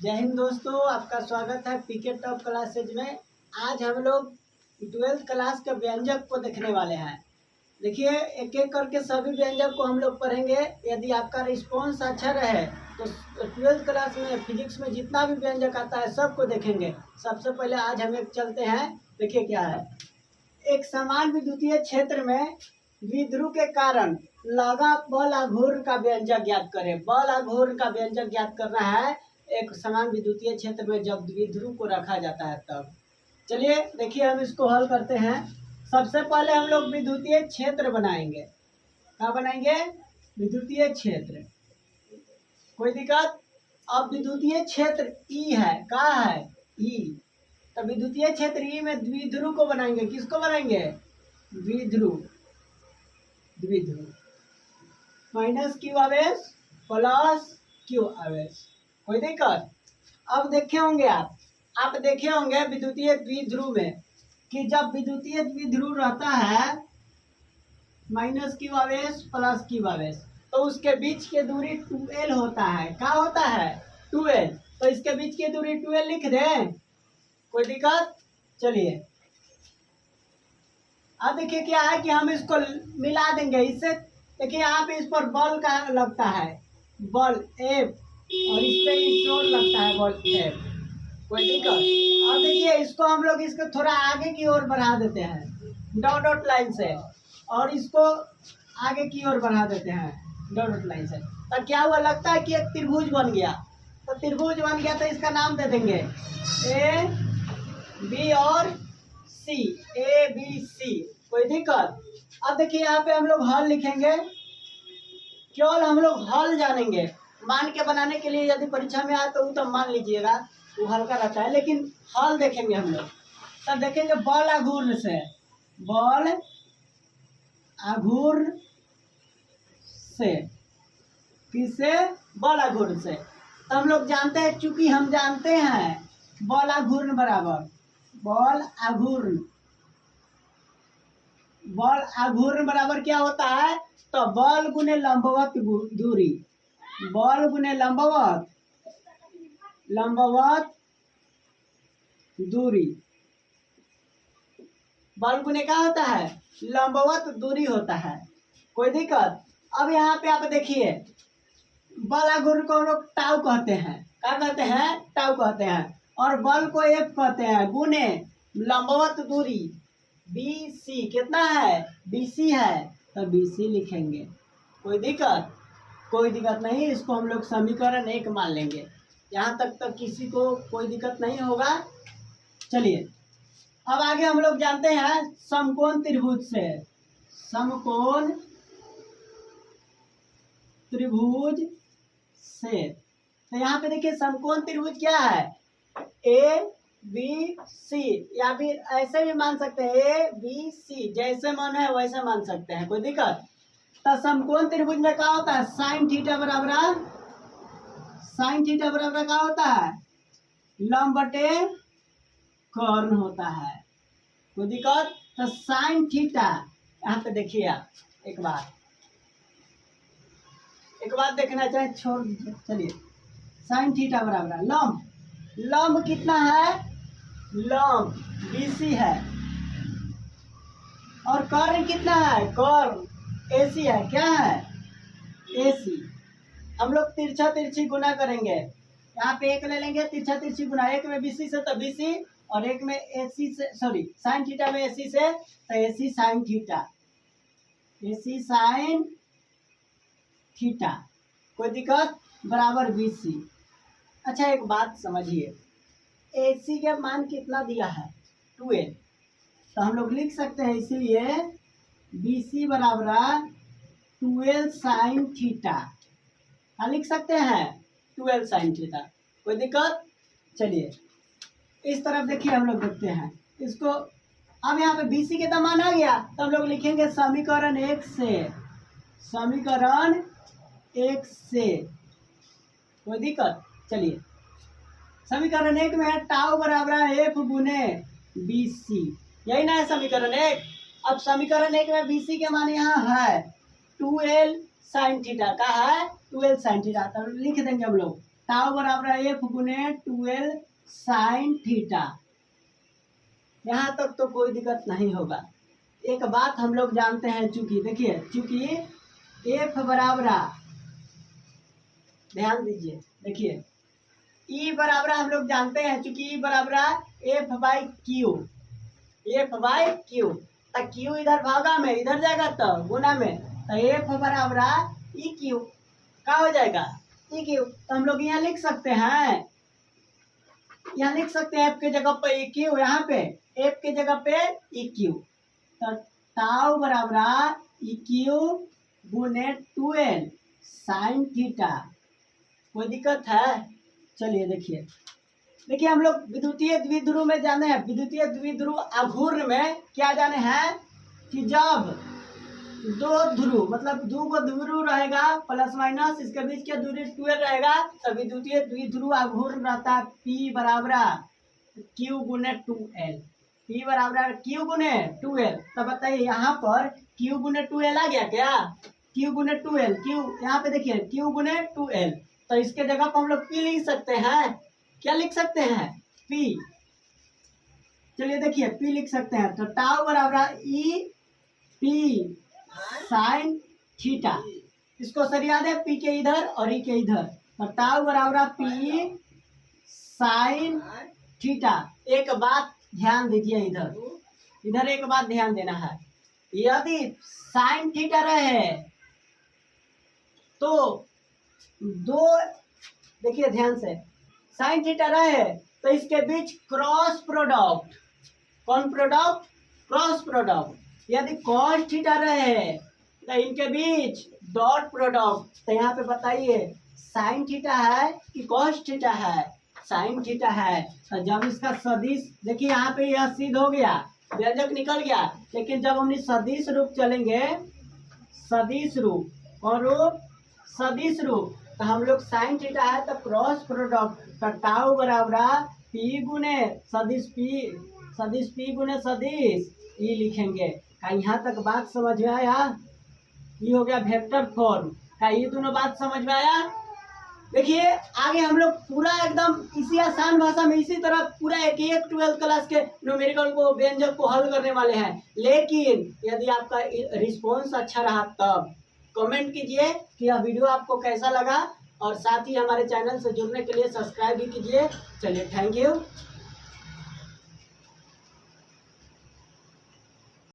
जय हिंद दोस्तों, आपका स्वागत है पीके टॉप क्लासेज में। आज हम लोग 12th क्लास के व्यंजक को देखने वाले हैं। देखिए, एक एक करके सभी व्यंजक को हम लोग पढ़ेंगे। यदि आपका रिस्पॉन्स अच्छा रहे तो 12th क्लास में फिजिक्स में जितना भी व्यंजक आता है सबको देखेंगे। सबसे पहले आज हम एक चलते हैं। देखिए क्या है, एक समान विद्युतीय क्षेत्र में द्विध्रुव के कारण लगा बल आघूर्ण का व्यंजक ज्ञात करें। बल आघूर्ण का व्यंजक ज्ञात करना है एक समान विद्युतीय क्षेत्र में जब द्विध्रुव को रखा जाता है तब। चलिए देखिए, हम इसको हल करते हैं। सबसे पहले हम लोग विद्युतीय क्षेत्र बनाएंगे। क्या बनाएंगे? विद्युतीय क्षेत्र। कोई दिक्कत? अब विद्युतीय क्षेत्र ई है। क्या है? ई। तो विद्युतीय क्षेत्र ई में द्विध्रुव को बनाएंगे। किसको बनाएंगे? द्विध्रुव। द्विध्रुव माइनस क्यू आवेश प्लस क्यू आवेश। कोई दिक्कत? अब देखे होंगे आप देखे होंगे विद्युतीय द्विध्रुव में कि जब विद्युतीय द्विध्रुव रहता है माइनस क्यू आवेश प्लस क्यू आवेश, तो उसके बीच की दूरी 2l होता है। क्या होता है? 2l। तो इसके बीच की दूरी 2l लिख दें। कोई दिक्कत? चलिए अब देखिए क्या है कि हम इसको मिला देंगे इससे। देखिए यहाँ पे इस पर बल का लगता है, बल F, और इस पे इस ओर लगता है बल F। कोई दिक्कत? अब देखिए इसको हम लोग इसको थोड़ा आगे की ओर बढ़ा देते हैं डॉट डॉट लाइन से, और इसको आगे की ओर बढ़ा देते हैं डॉट डॉट लाइन से। तो क्या हुआ? लगता है कि एक त्रिभुज बन गया। तो त्रिभुज बन गया तो इसका नाम दे देंगे A, B और C, A B C। कोई दिक्कत? अब देखिए यहाँ पे हम लोग हल लिखेंगे। केवल हम लोग हल जानेंगे। मान के बनाने के लिए यदि परीक्षा में आए तो मान लीजिएगा वो हल्का रहता है, लेकिन हल देखेंगे हम लोग। तब देखेंगे बल आघूर्ण से, बल आघूर्ण से। किससे? बल आघूर्ण से। तो हम लोग जानते हैं, चूंकि हम जानते हैं बल आघूर्ण बराबर बल आघूर्ण। बल आघूर्ण बराबर क्या होता है? तो बल गुने लंबवत दूरी। बल गुने लंबवत दूरी। बल गुने क्या होता है? लंबवत दूरी होता है। कोई दिक्कत? अब यहाँ पे आप देखिए, बल आघूर्ण को हम लोग टाउ कहते हैं। क्या कहते हैं? टाउ कहते हैं। और बल को F कहते हैं गुने लंबवत दूरी BC। कितना है? BC है, तो BC लिखेंगे। कोई दिक्कत? कोई दिक्कत नहीं। इसको हम लोग समीकरण 1 मान लेंगे। यहाँ तक किसी को कोई दिक्कत नहीं होगा। चलिए अब आगे हम लोग जानते हैं समकोण त्रिभुज से। समकोण त्रिभुज से। तो यहाँ पे देखिए समकोण त्रिभुज क्या है? ABC, या फिर ऐसे भी मान सकते हैं ABC। जैसे मन है वैसे मान सकते हैं। कोई दिक्कत? तो समकोण त्रिभुज में क्या होता है? साइन थीटा बराबर क्या होता है? लंब बटे कर्ण होता है। कोई दिक्कत? तो साइन थीटा, यहाँ पे देखिए आप एक बात देखना चाहे छोड़ दीजिए। चलिए, साइन थीटा बराबर लंब कितना है? लंब BC है। और कर्ण कितना है? कर्ण AC है। क्या है? AC। हम लोग तिरछा तिरछी गुना करेंगे। यहाँ पे एक ले लेंगे, तिरछा तिरछी गुना। एक में BC से तो BC, और एक में AC से, सॉरी साइन थीटा में AC से तो AC sine theta. AC sine theta. कोई दिक्कत? बराबर BC। अच्छा एक बात समझिए, AC का मान कितना दिया है? 2l। तो हम लोग लिख सकते हैं इसीलिए BC बराबर 2l साइन थीटा। लिख सकते हैं 2l साइन थीटा। कोई दिक्कत? चलिए इस तरफ देखिए, हम लोग देखते हैं इसको। अब यहाँ पे BC के तो मान आ गया, तो हम लोग लिखेंगे समीकरण 1 से। समीकरण 1 से। कोई दिक्कत? चलिए समीकरण 1 में है टाउ बराबर F गुने BC। यही ना है समीकरण 1? अब समीकरण 1 में BC के मान यहाँ है 2l साइन थीटा। का है? 2l sine theta. तो लिख देंगे हम लोग टाउ बराबर है एफ गुने 12 साइन थीटा। यहाँ तक तो कोई दिक्कत नहीं होगा। एक बात हम लोग जानते हैं, चूंकि देखिए चूंकि एफ बराबर, ध्यान दीजिए, देखिए ई बराबर हम लोग जानते हैं, चूंकि ई बराबर F by Q, F by Q, तो क्यू इधर भागा में इधर जाएगा तो गुना में, तो एफ बराबर ई क्यू क्या हो जाएगा, ई क्यू। तो हम लोग यहाँ लिख सकते हैं, यहाँ लिख सकते हैं एफ के जगह पे ई क्यू, यहाँ पे एफ के जगह पे ई क्यू, तो टाउ बराबर ई क्यू गुने 12 साइन थीटा। कोई दिक्कत है? चलिए देखिए हम लोग विद्युतीय द्विध्रुव में जाने हैं, विद्युतीय द्विध्रुव आघूर्ण में क्या जाने हैं कि जब दो ध्रुव मतलब दो को ध्रुव रहेगा प्लस माइनस, इसके बीच की दूरी 12 रहेगा, तो विद्युतीय द्विध्रुव आघूर्ण रहता है P बराबर Q गुने 2L, P बराबर Q गुने 2L। तो बताइए यहाँ पर Q गुने 2L आ गया क्या, Q गुने 2L, Q यहाँ पे देखिए Q गुने 2L, तो इसके जगह पर हम लोग P लिख सकते हैं, क्या लिख सकते हैं, P। चलिए देखिए P लिख सकते हैं, तो टाउ बराबर ई P साइन थीटा, इसको सरिया दे P के इधर और ई के इधर, तो टाउ बराबर P साइन थीटा। एक बात ध्यान दीजिए, इधर एक बात ध्यान देना है, यदि साइन थीटा रहे तो दो, देखिए ध्यान से, साइन थीटा रहे तो इसके बीच क्रॉस प्रोडक्ट, कौन प्रोडक्ट, क्रॉस प्रोडक्ट। यदि कॉस थीटा रहे तो इनके बीच डॉट प्रोडक्ट। तो यहाँ पे बताइए साइन थीटा है कि कॉस थीटा है, साइन थीटा है। तो जब इसका सदिश, देखिए यहाँ पे यह सिद्ध हो गया, व्यंजक निकल गया, लेकिन जब हम सदिश रूप चलेंगे, सदिश रूप, कौन रूप, सदिश रूप, तो हम लोग साइन थीटा है तो क्रॉस प्रोडक्ट, तो टाउ बराबर पी गुने सदिश पी, सदिश पी गुने सदिश ई लिखेंगे। क्या यहाँ तक बात समझ में आया? ये हो गया वेक्टर फॉर्म। क्या ये दोनों बात समझ में आया? देखिए आगे हम लोग पूरा एकदम इसी आसान भाषा में इसी तरह पूरा एक 12th क्लास के न्यूमेरिकल को, व्यंजक को हल करने वाले हैं। लेकिन यदि आपका रिस्पॉन्स अच्छा रहा तब कमेंट कीजिए कि यह वीडियो आपको कैसा लगा, और साथ ही हमारे चैनल से जुड़ने के लिए सब्सक्राइब भी कीजिए। चलिए थैंक यू।